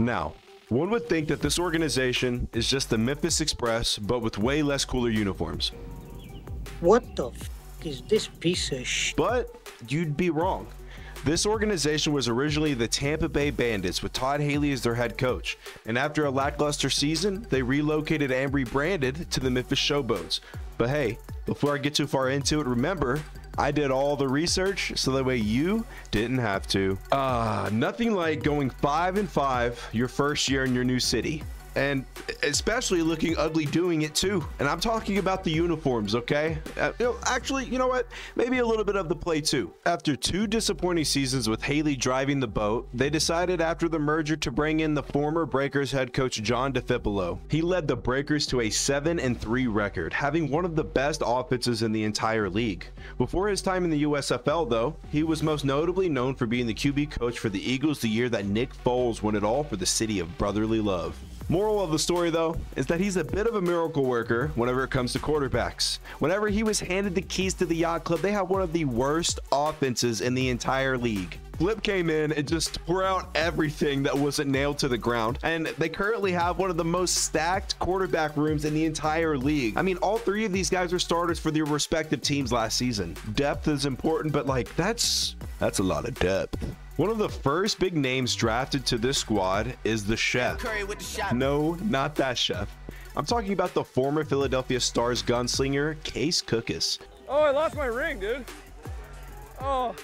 Now, one would think that this organization is just the Memphis Express, but with way less cooler uniforms. What the f is this piece of sh? But you'd be wrong. This organization was originally the Tampa Bay Bandits with Todd Haley as their head coach, and after a lackluster season, they relocated and rebranded to the Memphis Showboats. But hey, before I get too far into it, remember, I did all the research so that way you didn't have to. Nothing like going 5-5 your first year in your new city. And especially looking ugly doing it too. And I'm talking about the uniforms, okay? Actually, you know what? Maybe a little bit of the play too. After 2 disappointing seasons with Haley driving the boat, they decided after the merger to bring in the former Breakers head coach John DeFilippo. He led the Breakers to a 7-3 record, having one of the best offenses in the entire league. Before his time in the USFL though, he was most notably known for being the QB coach for the Eagles the year that Nick Foles won it all for the city of brotherly love. Moral of the story though is that he's a bit of a miracle worker whenever it comes to quarterbacks. Whenever he was handed the keys to the Yacht Club, they had one of the worst offenses in the entire league. Flip came in and just tore out everything that wasn't nailed to the ground, and they currently have one of the most stacked quarterback rooms in the entire league. I mean, all 3 of these guys are starters for their respective teams last season. Depth is important, but like that's a lot of depth. One of the first big names drafted to this squad is the chef. No, not that chef. I'm talking about the former Philadelphia Stars gunslinger, Case Cookus. Oh, I lost my ring, dude. Oh,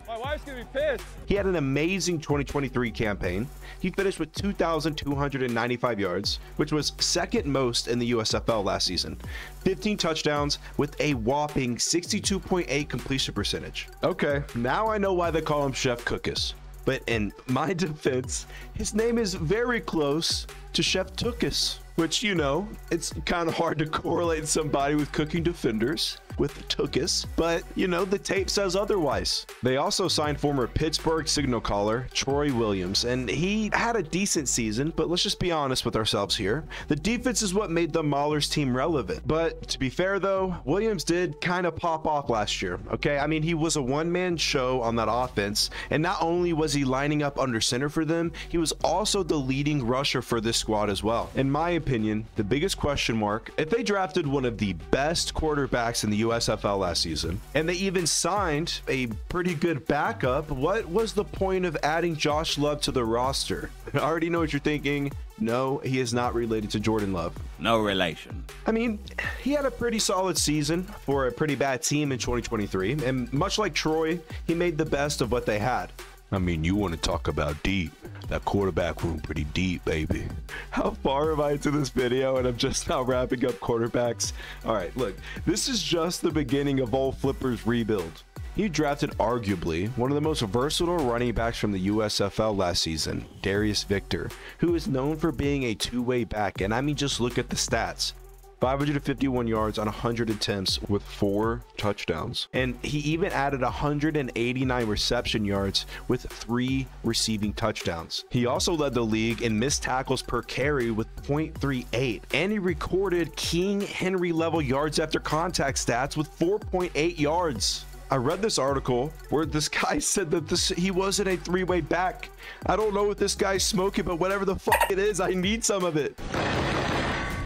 my wife's gonna be pissed. He had an amazing 2023 campaign. He finished with 2,295 yards, which was second most in the USFL last season. 15 touchdowns with a whopping 62.8 completion percentage. Okay, now I know why they call him Chef Cookus. But in my defense, his name is very close to Chef Tookus, which, you know, it's kind of hard to correlate somebody with cooking defenders with Tookus, but you know, the tape says otherwise. They also signed former Pittsburgh signal caller Troy Williams, and he had a decent season, but let's just be honest with ourselves here. The defense is what made the Maulers team relevant. But to be fair though, Williams did kind of pop off last year, okay? I mean, he was a one-man show on that offense, and not only was he lining up under center for them, he was also the leading rusher for this squad as well. In my opinion, the biggest question mark, if they drafted one of the best quarterbacks in the USFL last season, and they even signed a pretty good backup, what was the point of adding Josh Love to the roster? I already know what you're thinking. No, he is not related to Jordan Love. No relation. I mean, he had a pretty solid season for a pretty bad team in 2023, and much like Troy, he made the best of what they had. I mean, you want to talk about deep. That quarterback room pretty deep, baby. How far am I into this video and I'm just now wrapping up quarterbacks? All right, look, this is just the beginning of old Flipper's rebuild. He drafted arguably one of the most versatile running backs from the USFL last season, Darius Victor, who is known for being a two-way back. And I mean, just look at the stats. 551 yards on 100 attempts with 4 touchdowns. And he even added 189 reception yards with 3 receiving touchdowns. He also led the league in missed tackles per carry with 0.38. And he recorded King Henry level yards after contact stats with 4.8 yards. I read this article where this guy said that he wasn't a 3-way back. I don't know what this guy's smoking, but whatever the fuck it is, I need some of it.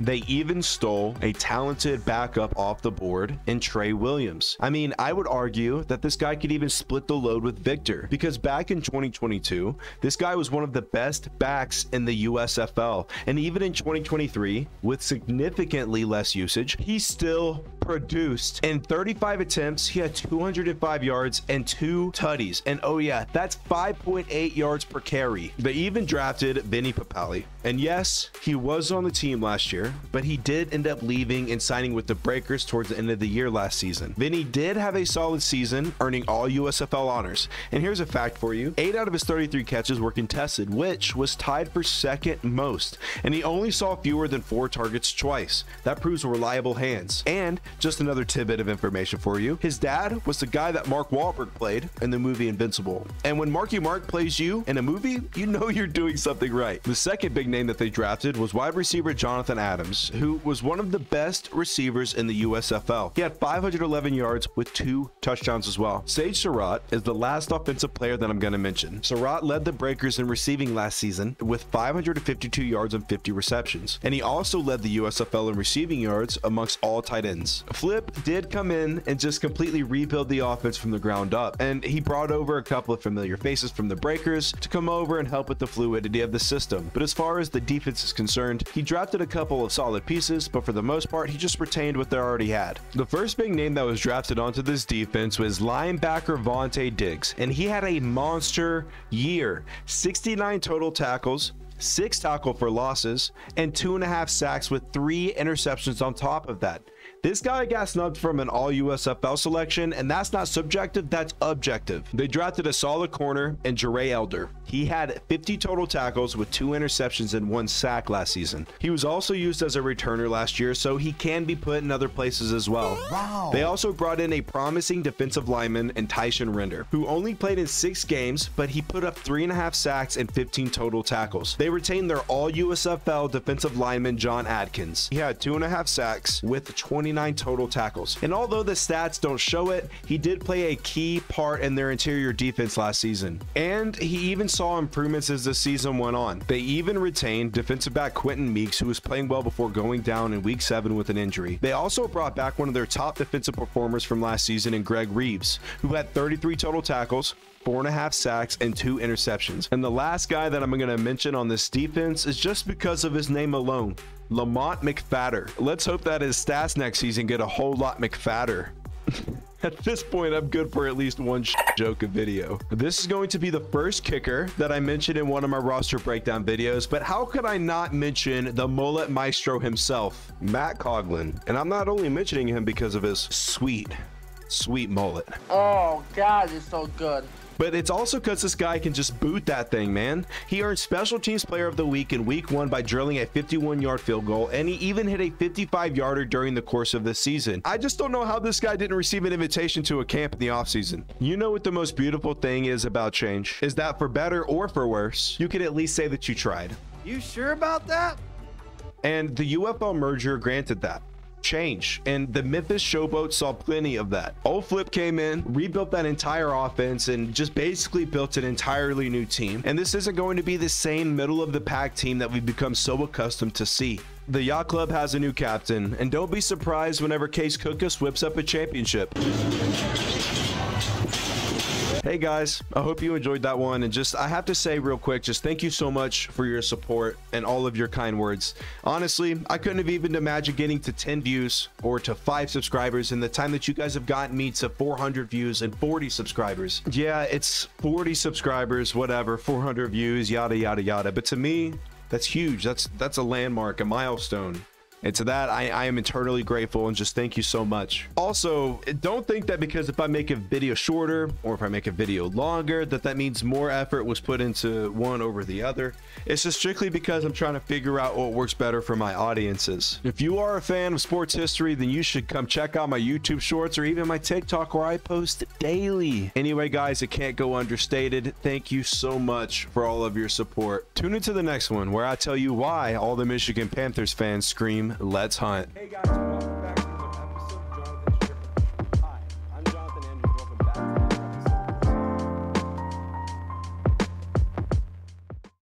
They even stole a talented backup off the board in Trey Williams. I mean, I would argue that this guy could even split the load with Victor, because back in 2022, this guy was one of the best backs in the USFL. And even in 2023, with significantly less usage, he still produced. In 35 attempts, he had 205 yards and 2 tutties. And oh yeah, that's 5.8 yards per carry. They even drafted Vinny Papali. And yes, he was on the team last year, but he did end up leaving and signing with the Breakers towards the end of the year last season. Vinny did have a solid season, earning all USFL honors. And here's a fact for you. 8 out of his 33 catches were contested, which was tied for second most. And he only saw fewer than 4 targets twice. That proves reliable hands. And just another tidbit of information for you. His dad was the guy that Mark Wahlberg played in the movie Invincible. And when Marky Mark plays you in a movie, you know you're doing something right. The second big name that they drafted was wide receiver Jonathan Adams, who was one of the best receivers in the USFL. He had 511 yards with 2 touchdowns as well. Sage Surratt is the last offensive player that I'm going to mention. Surratt led the Breakers in receiving last season with 552 yards and 50 receptions, and he also led the USFL in receiving yards amongst all tight ends. Flip did come in and just completely rebuild the offense from the ground up, and he brought over a couple of familiar faces from the Breakers to come over and help with the fluidity of the system. But as far as the defense is concerned, he drafted a couple of solid pieces, but for the most part, he just retained what they already had. The first big name that was drafted onto this defense was linebacker Vontae Diggs, and he had a monster year. 69 total tackles, 6 tackle for losses, and 2.5 sacks with 3 interceptions on top of that. This guy got snubbed from an all-USFL selection, and that's not subjective, that's objective. They drafted a solid corner in Jere Elder. He had 50 total tackles with 2 interceptions and 1 sack last season. He was also used as a returner last year, so he can be put in other places as well. Wow. They also brought in a promising defensive lineman in Tyson Render, who only played in 6 games, but he put up 3.5 sacks and 15 total tackles. They retained their all-USFL defensive lineman John Adkins. He had 2.5 sacks with 29 total tackles. And although the stats don't show it, he did play a key part in their interior defense last season. And he even saw improvements as the season went on. They even retained defensive back Quentin Meeks, who was playing well before going down in week 7 with an injury. They also brought back one of their top defensive performers from last season in Greg Reeves, who had 33 total tackles, 4.5 sacks, and 2 interceptions. And the last guy that I'm going to mention on this defense is just because of his name alone, Lamont McFadder. Let's hope that his stats next season get a whole lot McFadder. At this point, I'm good for at least one joke a video. This is going to be the first kicker that I mentioned in one of my roster breakdown videos, but how could I not mention the mullet maestro himself, Matt Coughlin? And I'm not only mentioning him because of his sweet mullet. Oh God, it's so good. But it's also because this guy can just boot that thing, man. He earned Special Teams Player of the Week in week 1 by drilling a 51-yard field goal, and he even hit a 55-yarder during the course of the season. I just don't know how this guy didn't receive an invitation to a camp in the offseason. You know what the most beautiful thing is about change? Is that for better or for worse, you can at least say that you tried. You sure about that? And the UFL merger granted that change, and the Memphis Showboats saw plenty of that. Old Flip came in, rebuilt that entire offense, and just basically built an entirely new team. And this isn't going to be the same middle of the pack team that we've become so accustomed to see. The Yacht Club has a new captain, and don't be surprised whenever Case Cookus whips up a championship. Hey guys, I hope you enjoyed that one, and I have to say real quick, just thank you so much for your support and all of your kind words. Honestly, I couldn't have even imagined getting to 10 views or to 5 subscribers in the time that you guys have gotten me to 400 views and 40 subscribers. Yeah, it's 40 subscribers, whatever, 400 views, yada yada yada, but to me, that's huge. That's a landmark, a milestone. And to that, I am eternally grateful, and just thank you so much. Also, don't think that because if I make a video shorter or if I make a video longer, that means more effort was put into one over the other. It's just strictly because I'm trying to figure out what works better for my audiences. If you are a fan of sports history, then you should come check out my YouTube shorts or even my TikTok, where I post daily. Anyway, guys, it can't go understated. Thank you so much for all of your support. Tune into the next one, where I tell you why all the Michigan Panthers fans scream, "Let's hunt." Hey guys.